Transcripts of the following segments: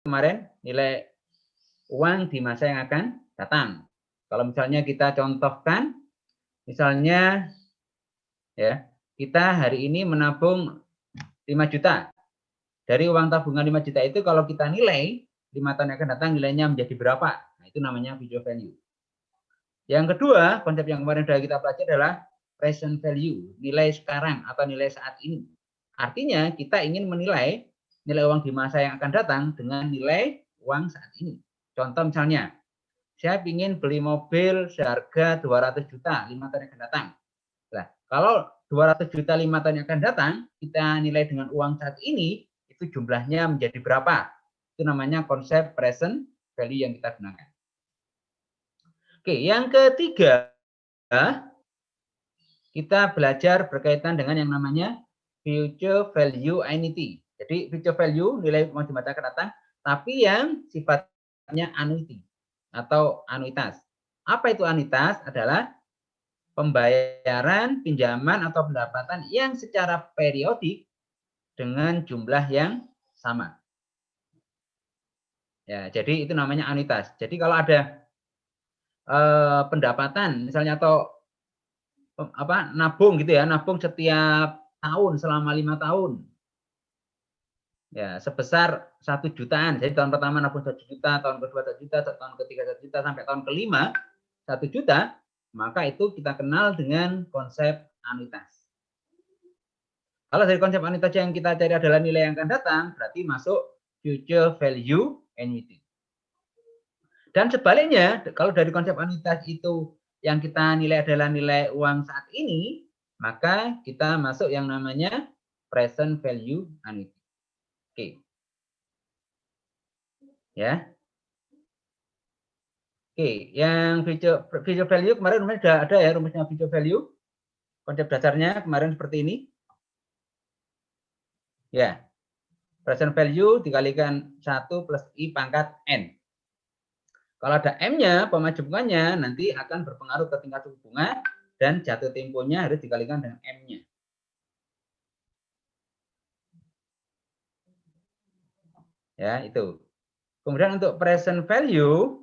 kemarin nilai uang di masa yang akan datang. Kalau misalnya kita contohkan, misalnya ya, kita hari ini menabung 5 juta. Dari uang tabungan 5 juta itu kalau kita nilai 5 tahun yang akan datang nilainya menjadi berapa? Nah, itu namanya future value. Yang kedua, konsep yang kemarin sudah kita pelajari adalah present value, nilai sekarang atau nilai saat ini. Artinya kita ingin menilai nilai uang di masa yang akan datang dengan nilai uang saat ini. Contoh misalnya, saya ingin beli mobil seharga 200 juta 5 tahun yang akan datang. Nah, kalau 200 juta 5 tahun yang akan datang, kita nilai dengan uang saat ini, itu jumlahnya menjadi berapa? Itu namanya konsep present value yang kita gunakan. Oke, yang ketiga, kita belajar berkaitan dengan yang namanya future value annuity. Jadi future value nilai uang di masa akan datang, tapi yang sifatnya annuity atau anuitas. Apa itu anuitas? Adalah pembayaran, pinjaman atau pendapatan yang secara periodik dengan jumlah yang sama. Ya, jadi itu namanya anuitas. Jadi kalau ada pendapatan misalnya atau nabung gitu ya, nabung setiap tahun selama 5 tahun. Ya, sebesar 1 jutaan. Jadi tahun pertama nabung 1 juta, tahun kedua 1 juta, tahun ketiga 1 juta, sampai tahun kelima 1 juta, maka itu kita kenal dengan konsep anuitas. Kalau dari konsep anuitas yang kita cari adalah nilai yang akan datang, berarti masuk future value annuity. Dan sebaliknya, kalau dari konsep anuitas itu yang kita nilai adalah nilai uang saat ini, maka kita masuk yang namanya present value annuity. Oke. Ya. Oke, yang future value kemarin rumusnya sudah ada ya, rumusnya future value. Konsep dasarnya kemarin seperti ini. Ya. Present value dikalikan 1 plus I pangkat N. Kalau ada M-nya, pemacu bunganya nanti akan berpengaruh ke tingkat suku bunga dan jatuh temponya harus dikalikan dengan M-nya. Ya, itu. Kemudian untuk present value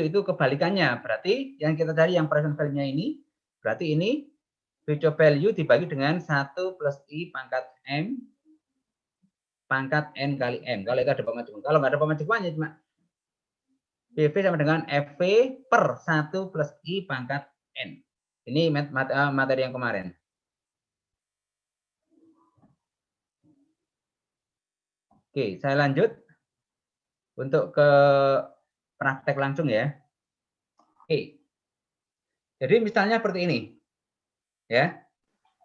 itu kebalikannya. Berarti yang kita cari yang present value-nya ini, berarti ini future value dibagi dengan 1 plus I pangkat M pangkat N kali M. Kalau itu ada pemacu bunga. Kalau nggak ada pemacu bunganya cuma PV sama dengan FV per 1 plus I pangkat N. Ini materi yang kemarin. Oke, saya lanjut untuk ke praktek langsung ya. Oke. Jadi misalnya seperti ini. Ya.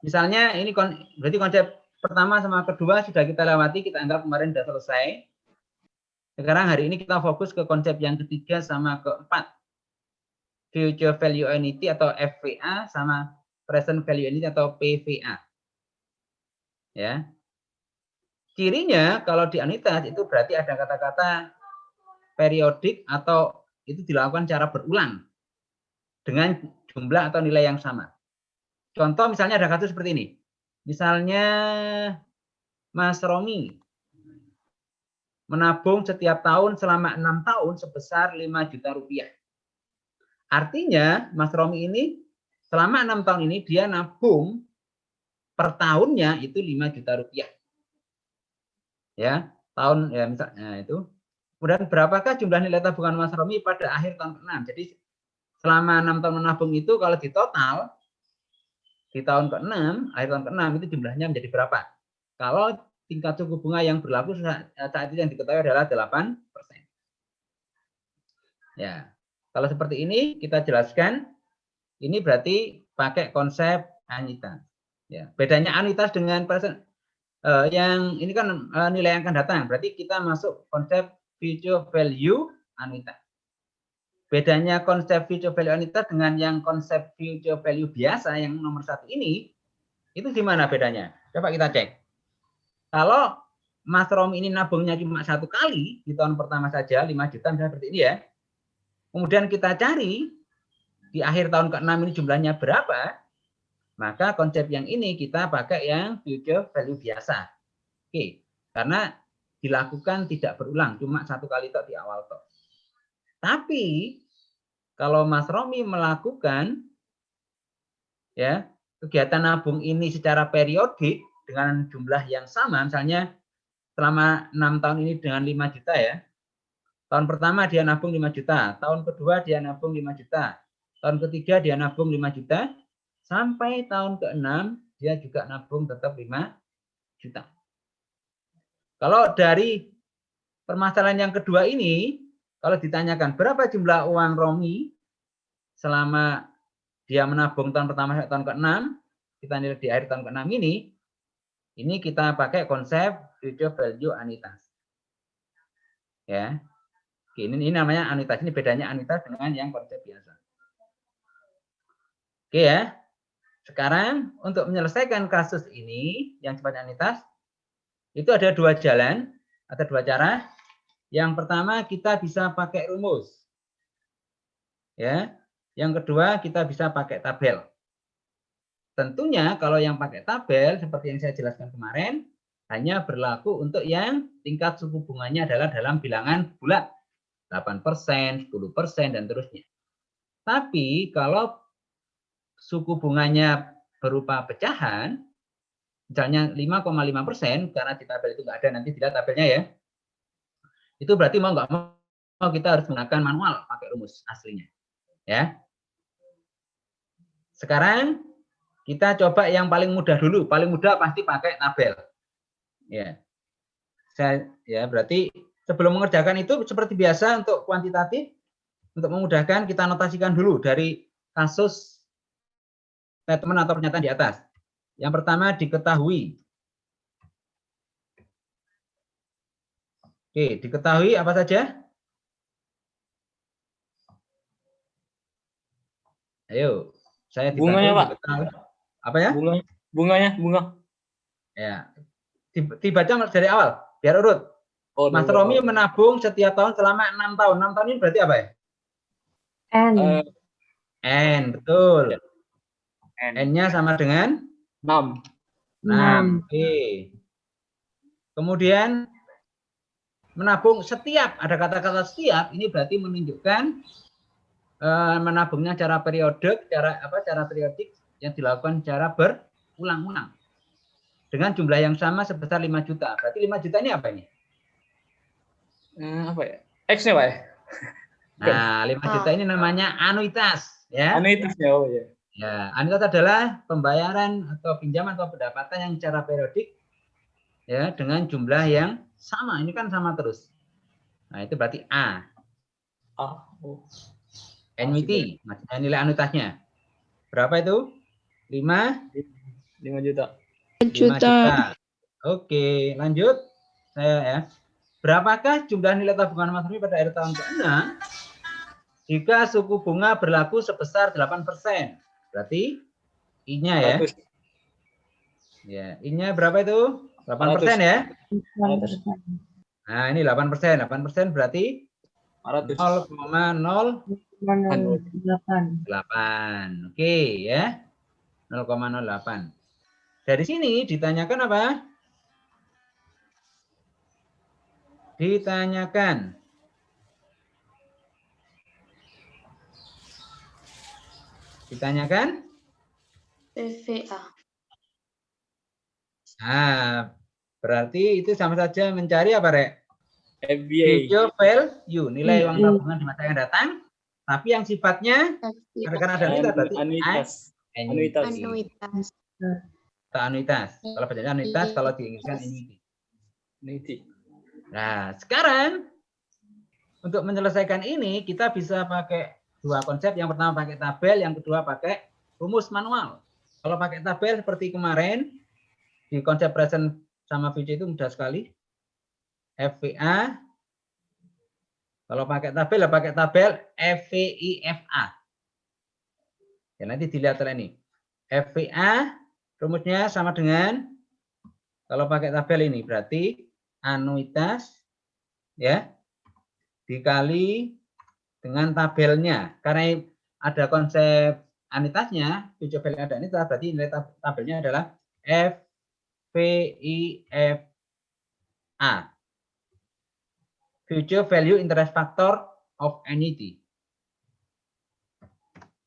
Misalnya ini berarti konsep pertama sama kedua sudah kita lewati, kita anggap kemarin sudah selesai. Sekarang hari ini kita fokus ke konsep yang ketiga sama keempat. Future value annuity atau FVA sama present value annuity atau PVA. Ya. Cirinya kalau di anuitas itu berarti ada kata-kata periodik atau itu dilakukan secara berulang dengan jumlah atau nilai yang sama. Contoh misalnya ada kasus seperti ini. Misalnya Mas Romi menabung setiap tahun selama 6 tahun sebesar 5 juta rupiah. Artinya Mas Romi ini selama 6 tahun ini dia nabung per tahunnya itu 5 juta rupiah. Ya, tahun ya misalnya itu. Kemudian berapakah jumlah nilai tabungan Mas Romi pada akhir tahun ke-6? Jadi selama 6 tahun menabung itu kalau di total di tahun ke-6, akhir tahun ke-6 itu jumlahnya menjadi berapa? Kalau tingkat suku bunga yang berlaku saat itu yang diketahui adalah 8%. Ya. Kalau seperti ini kita jelaskan, ini berarti pakai konsep anuitas. Ya. Bedanya anuitas dengan present yang ini kan nilai yang akan datang. Berarti kita masuk konsep future value anuitas. Bedanya konsep future value anuitas dengan yang konsep future value biasa yang nomor 1 ini, itu gimana bedanya? Coba kita cek. Kalau Mas Romi ini nabungnya cuma 1 kali di tahun pertama saja 5 juta misalnya seperti ini ya. Kemudian kita cari di akhir tahun ke-6 ini jumlahnya berapa, maka konsep yang ini kita pakai yang future value biasa. Oke. Karena dilakukan tidak berulang, cuma satu kali tok di awal tok. Tapi kalau Mas Romi melakukan ya kegiatan nabung ini secara periodik dengan jumlah yang sama, misalnya selama 6 tahun ini dengan 5 juta ya. Tahun pertama dia nabung 5 juta, tahun kedua dia nabung 5 juta, tahun ketiga dia nabung 5 juta, sampai tahun ke-6 dia juga nabung tetap 5 juta. Kalau dari permasalahan yang kedua ini, kalau ditanyakan berapa jumlah uang Romi selama dia menabung tahun pertama sampai tahun ke-6, kita nilai di akhir tahun ke-6 ini kita pakai konsep future value annuitas. Ya. Ini namanya annuitas, ini bedanya annuitas dengan yang konsep biasa. Oke ya. Sekarang untuk menyelesaikan kasus ini yang sifatnya annuitas, itu ada dua jalan, ada dua cara. Yang pertama kita bisa pakai rumus. Ya. Yang kedua kita bisa pakai tabel. Tentunya kalau yang pakai tabel seperti yang saya jelaskan kemarin hanya berlaku untuk yang tingkat suku bunganya adalah dalam bilangan bulat. 8%, 10% dan terusnya. Tapi kalau suku bunganya berupa pecahan, misalnya 5,5%, karena di tabel itu nggak ada, nanti dilihat tabelnya ya. Itu berarti mau nggak mau kita harus menggunakan manual pakai rumus aslinya. Ya. Sekarang kita coba yang paling mudah dulu. Paling mudah pasti pakai tabel. Ya. Berarti sebelum mengerjakan itu seperti biasa untuk kuantitatif, untuk memudahkan kita notasikan dulu dari kasus statement atau pernyataan di atas. Yang pertama diketahui. Oke, diketahui apa saja? Ayo, saya bunganya, Pak. Diketahui. Apa ya? Bunga. Ya, dibaca dari awal, biar urut. Oh, Mas Romi menabung setiap tahun selama 6 tahun. 6 tahun ini berarti apa ya? N, betul. N-nya sama dengan 6. 6. Oke. Kemudian menabung setiap, ada kata-kata setiap, ini berarti menunjukkan menabungnya cara periodik, cara periodik yang dilakukan secara berulang-ulang. Dengan jumlah yang sama sebesar 5 juta. Berarti 5 juta ini apa ini? Apa ya? X-nya, Pak. Nah, 5 juta ini namanya anuitas, ya. Anuitas ya, oh ya. Ya, anuitas adalah pembayaran atau pinjaman atau pendapatan yang secara periodik ya dengan jumlah yang sama. Ini kan sama terus. Nah, itu berarti A. Annuity, maksudnya nilai anuitasnya. Berapa itu? 5 juta. 5 juta. Oke, lanjut. Saya ya. Berapakah jumlah nilai tabungan Mas Romi pada akhir tahun ke-6 jika suku bunga berlaku sebesar 8%? Berarti I-nya ya. Ya, I-nya berapa itu? 8% ya? 8%. Nah, ini 8%. 8% berarti 0,08. Oke, ya. 0,08. Dari sini ditanyakan apa? Ditanyakan PVA. Nah, berarti itu sama saja mencari apa, Rek? FBA. Future value, nilai uang tabungan di masa yang datang, tapi yang sifatnya karena ada nilai berarti anuitas. Anuitas. Kalau bacanya anuitas, kalau di Inggris kan annuity. Nah, sekarang untuk menyelesaikan ini kita bisa pakai dua konsep. Yang pertama pakai tabel, yang kedua pakai rumus manual. Kalau pakai tabel seperti kemarin di konsep present sama future itu mudah sekali. FVA. Kalau pakai tabel ya pakai tabel FVIFA. Ya nanti dilihat ini. FVA rumusnya sama dengan kalau pakai tabel ini berarti anuitas ya dikali dengan tabelnya. Karena ada konsep anuitasnya, future value ada ini berarti nilai tabelnya adalah FVIFA A. Future value interest factor of annuity.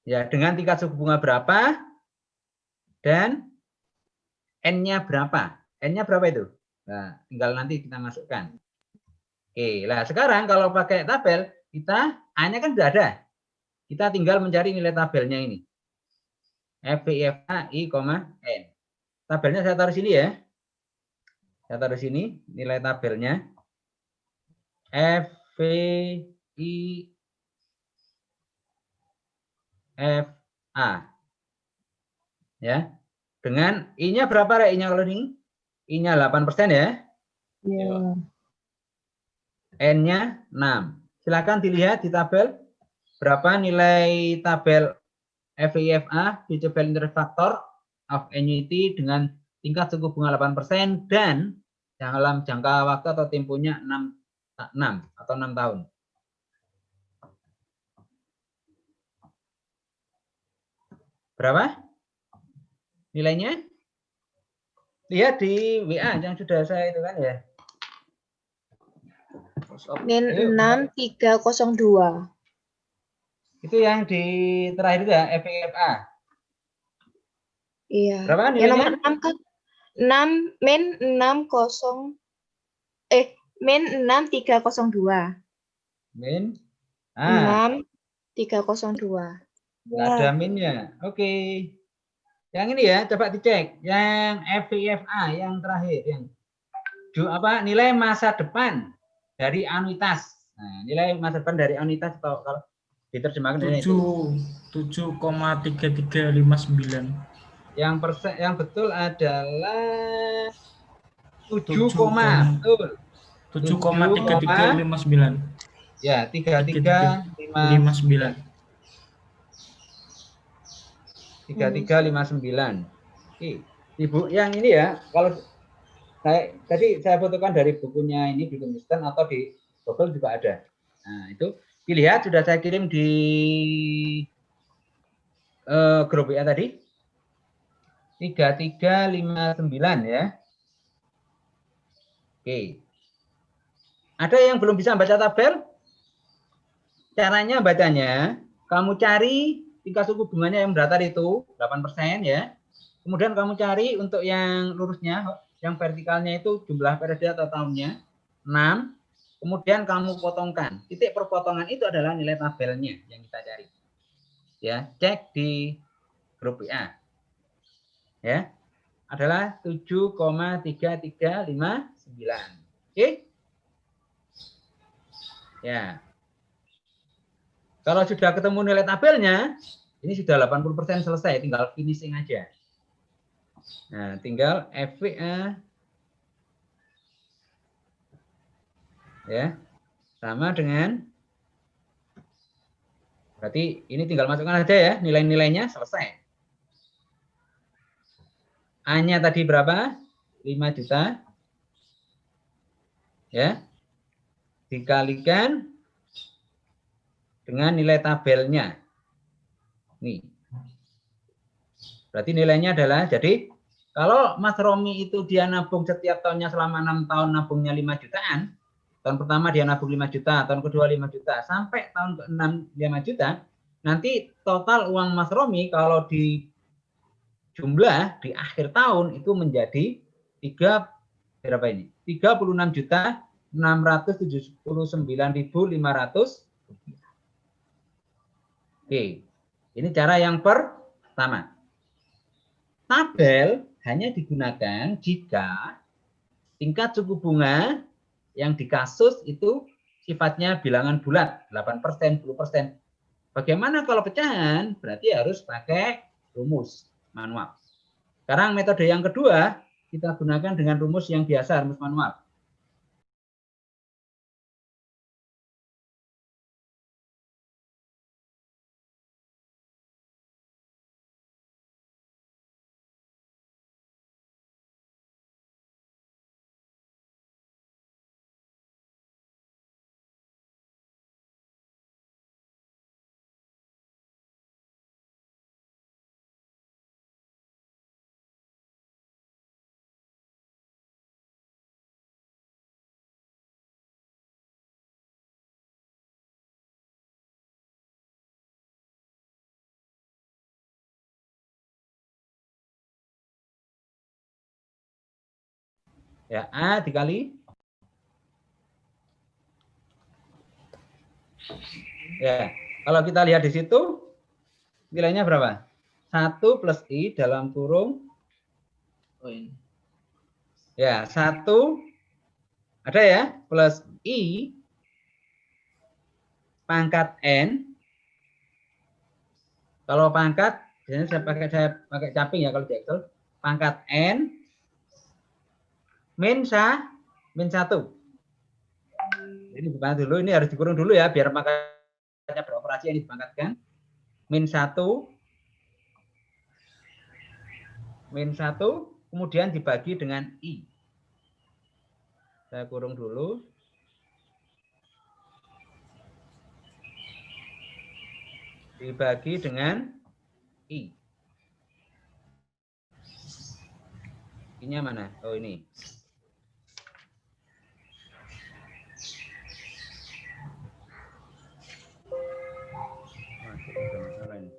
Ya, dengan tingkat suku bunga berapa dan N-nya berapa? N-nya berapa itu? Nah, tinggal nanti kita masukkan. Oke, nah sekarang kalau pakai tabel, kita A-nya kan sudah ada. Kita tinggal mencari nilai tabelnya ini. FVFA I, N. Tabelnya saya taruh sini ya. Saya taruh sini nilai tabelnya. FVI FA. Ya. Dengan I-nya berapa, Rek? I-nya kalau ini? I-nya 8% ya. Ya. N-nya 6. Silakan dilihat di tabel berapa nilai tabel FIFA, Future Value Interest Factor of Annuity dengan tingkat suku bunga 8% dan dalam jangka waktu atau temponya 6 atau 6 tahun. Berapa nilainya? Lihat di WA yang sudah saya itu kan ya. Min Ayo, 6302. itu yang di terakhir itu ya, FIFA. Iya. Berapa Yang nilainya? nomor 6 kan? 6 min 60 min 6302. Min. 6302. Nggak ada minnya. Oke. Yang ini ya, coba dicek. Yang FIFA yang terakhir, yang nilai masa depan dari anuitas. Nah, nilai masa depan dari anuitas atau kalau diterjemahkan ini itu. 7,3359. Yang betul adalah 7, betul. 7,3359. Ya, 3359. 3359. Oke. Ibu yang ini ya, kalau saya fotokan dari bukunya ini di Kristen atau di Google juga ada. Nah, itu dilihat sudah saya kirim di grup WA tadi. 3359 ya. Oke. Ada yang belum bisa baca tabel? Caranya bacanya, kamu cari tingkat suku bunganya yang datar itu 8% ya. Kemudian kamu cari untuk yang lurusnya, yang vertikalnya itu jumlah periode atau tahunnya 6. Kemudian kamu potongkan. Titik perpotongan itu adalah nilai tabelnya yang kita cari. Ya, cek di grup WA. Ya. Adalah 7,3359. Oke? Ya. Kalau sudah ketemu nilai tabelnya, ini sudah 80% selesai, tinggal finishing aja. Nah, tinggal FVA ya. Sama dengan berarti ini tinggal masukkan aja ya, nilai-nilainya selesai. A-nya tadi berapa? 5 juta. Ya. Dikalikan dengan nilai tabelnya. Nih. Berarti nilainya adalah, jadi kalau Mas Romi itu dia nabung setiap tahunnya selama 6 tahun nabungnya 5 jutaan, tahun pertama dia nabung 5 juta, tahun kedua 5 juta, sampai tahun ke-6 5 juta, nanti total uang Mas Romi kalau di jumlah di akhir tahun itu menjadi 36.679.500. Oke, ini cara yang pertama. Tabel hanya digunakan jika tingkat suku bunga yang di kasus itu sifatnya bilangan bulat, 8%, 10%. Bagaimana kalau pecahan? Berarti harus pakai rumus manual. Sekarang metode yang kedua, kita gunakan dengan rumus yang biasa, rumus manual. Ya, A dikali. Ya, kalau kita lihat di situ, nilainya berapa? 1 plus I dalam kurung. Oh, ini. Ya, 1 ada ya, plus I pangkat N. Kalau pangkat, biasanya saya pakai caping ya kalau di Excel. Pangkat N min 1. Ini bukan dulu, ini harus dikurung dulu ya, biar makanya beroperasi ini dipangkatkan. Min 1, kemudian dibagi dengan I. Saya kurung dulu. Dibagi dengan I. I-nya mana? Oh, ini. Masih ada masalah ini.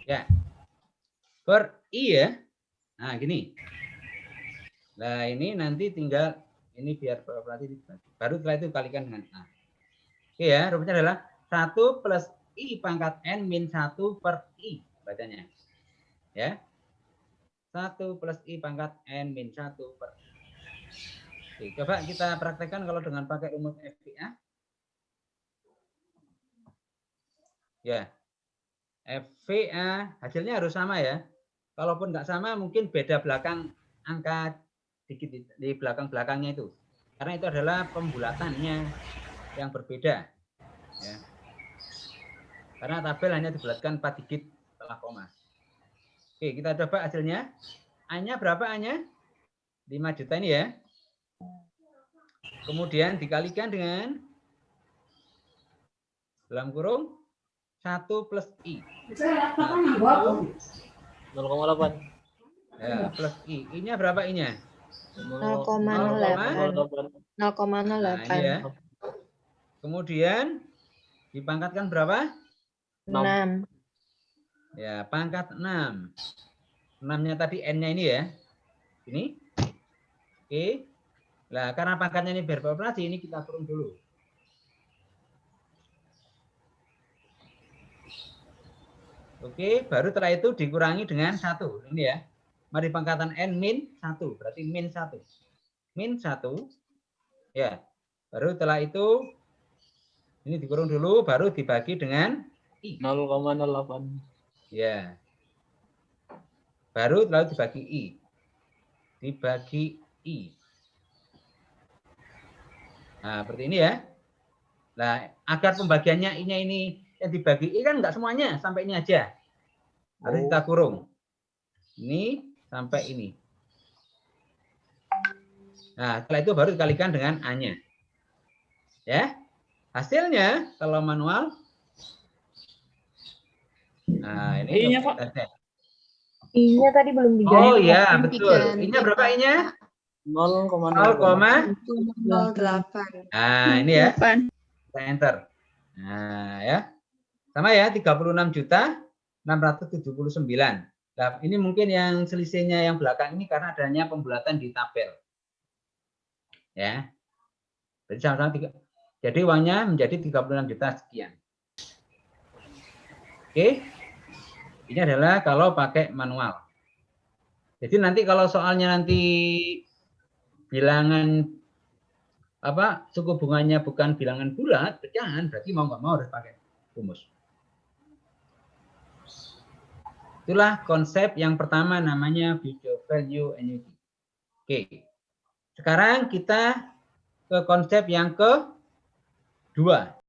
Ya. Per I ya. Nah, gini. Nah, ini nanti tinggal ini biar beroperasi baru setelah itu kalikan dengan A. Oke ya, rumusnya adalah 1 plus I pangkat N min 1 per I bacanya. Ya. 1 plus I pangkat N min 1 per I. Oke, coba kita praktekkan kalau dengan pakai rumus FVA. Ya. FVA hasilnya harus sama ya. Kalaupun nggak sama mungkin beda belakang angka dikit di belakang-belakangnya itu. Karena itu adalah pembulatannya yang berbeda. Ya. Karena tabel hanya dibulatkan 4 digit setelah koma. Oke, kita coba hasilnya. A-nya berapa A-nya? 5 juta ini ya. Kemudian dikalikan dengan dalam kurung 1 plus I. 0,8. Ya, plus I. I-nya berapa I-nya? 0,08. 0,08. Nah, ini ya. Kemudian dipangkatkan berapa? 6. Ya, pangkat 6. 6-nya tadi N-nya ini ya. Ini. Oke. Nah, karena pangkatnya ini biar beroperasi, ini kita kurung dulu. Oke, baru setelah itu dikurangi dengan 1. Ini ya. Mari pangkatan N min 1. Berarti min 1. Min 1. Ya. Baru setelah itu, ini dikurung dulu, baru dibagi dengan I. 0,08. Ya. Baru lalu dibagi I. Dibagi I. Nah, seperti ini ya. Nah, agar pembagiannya I-nya ini yang dibagi I kan enggak semuanya, sampai ini aja. Harus kita kurung. Ini sampai ini. Nah, setelah itu baru dikalikan dengan A-nya. Ya. Hasilnya kalau manual. Nah, ini I-nya, Pak. I-nya tadi belum diganti. Oh iya, betul. I-nya berapa I-nya? 0,08. 0,08. Nah, ini ya. Kita enter. Nah, ya. Sama ya, 36.679. Nah, ini mungkin yang selisihnya yang belakang ini karena adanya pembulatan di tabel. Ya. Jadi sama-sama jadi uangnya menjadi 36 juta sekian. Oke. Ini adalah kalau pakai manual. Jadi nanti kalau soalnya nanti bilangan apa suku bunganya bukan bilangan bulat, pecahan, berarti mau nggak mau harus pakai rumus. Itulah konsep yang pertama namanya future value annuity. Oke. Sekarang kita ke konsep yang kedua.